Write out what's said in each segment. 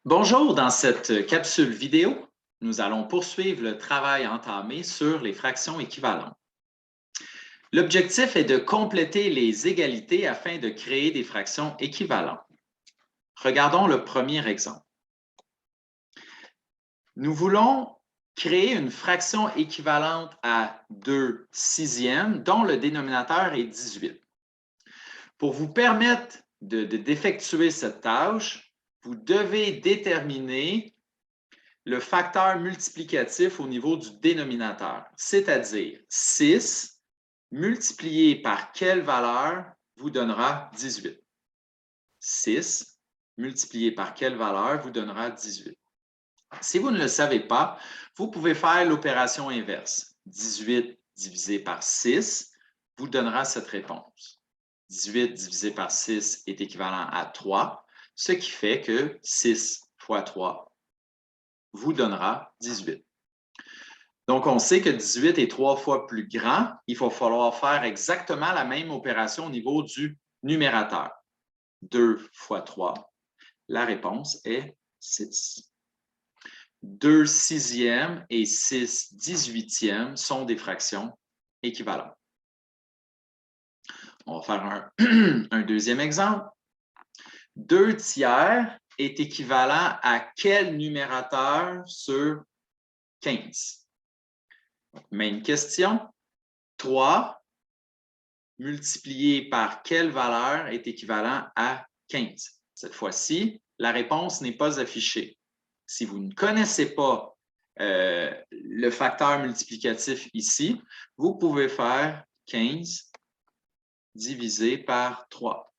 Bonjour, dans cette capsule vidéo, nous allons poursuivre le travail entamé sur les fractions équivalentes. L'objectif est de compléter les égalités afin de créer des fractions équivalentes. Regardons le premier exemple. Nous voulons créer une fraction équivalente à 2 sixièmes dont le dénominateur est 18. Pour vous permettre d'effectuer cette tâche, vous devez déterminer le facteur multiplicatif au niveau du dénominateur, c'est-à-dire 6 multiplié par quelle valeur vous donnera 18? 6 multiplié par quelle valeur vous donnera 18? Si vous ne le savez pas, vous pouvez faire l'opération inverse. 18 divisé par 6 vous donnera cette réponse. 18 divisé par 6 est équivalent à 3, ce qui fait que 6 fois 3 vous donnera 18. Donc, on sait que 18 est 3 fois plus grand. Il va falloir faire exactement la même opération au niveau du numérateur. 2 fois 3, la réponse est 6. 2 sixièmes et 6 dix-huitièmes sont des fractions équivalentes. On va faire un deuxième exemple. 2 tiers est équivalent à quel numérateur sur 15? Même question. 3 multiplié par quelle valeur est équivalent à 15? Cette fois-ci, la réponse n'est pas affichée. Si vous ne connaissez pas le facteur multiplicatif ici, vous pouvez faire 15 divisé par 3.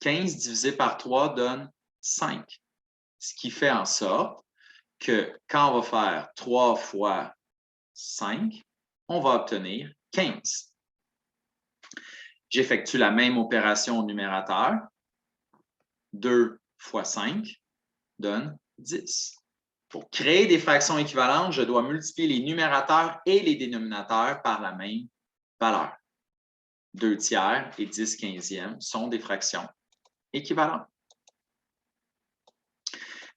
15 divisé par 3 donne 5, ce qui fait en sorte que quand on va faire 3 fois 5, on va obtenir 15. J'effectue la même opération au numérateur. 2 fois 5 donne 10. Pour créer des fractions équivalentes, je dois multiplier les numérateurs et les dénominateurs par la même valeur. 2 tiers et 10 quinzièmes sont des fractions équivalentes.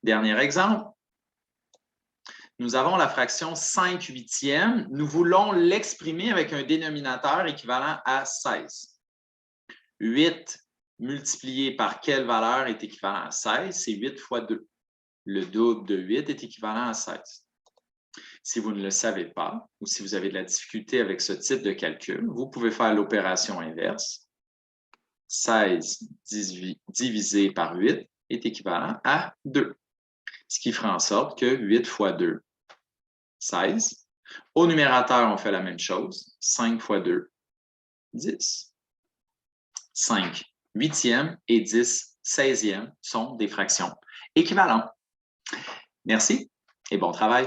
Dernier exemple. Nous avons la fraction 5 huitièmes. Nous voulons l'exprimer avec un dénominateur équivalent à 16. 8 multiplié par quelle valeur est équivalent à 16? C'est 8 fois 2. Le double de 8 est équivalent à 16. Si vous ne le savez pas ou si vous avez de la difficulté avec ce type de calcul, vous pouvez faire l'opération inverse. 16 divisé par 8 est équivalent à 2. Ce qui fera en sorte que 8 fois 2, 16. Au numérateur, on fait la même chose. 5 fois 2, 10. 5 huitièmes et 10 seizièmes sont des fractions équivalentes. Merci et bon travail.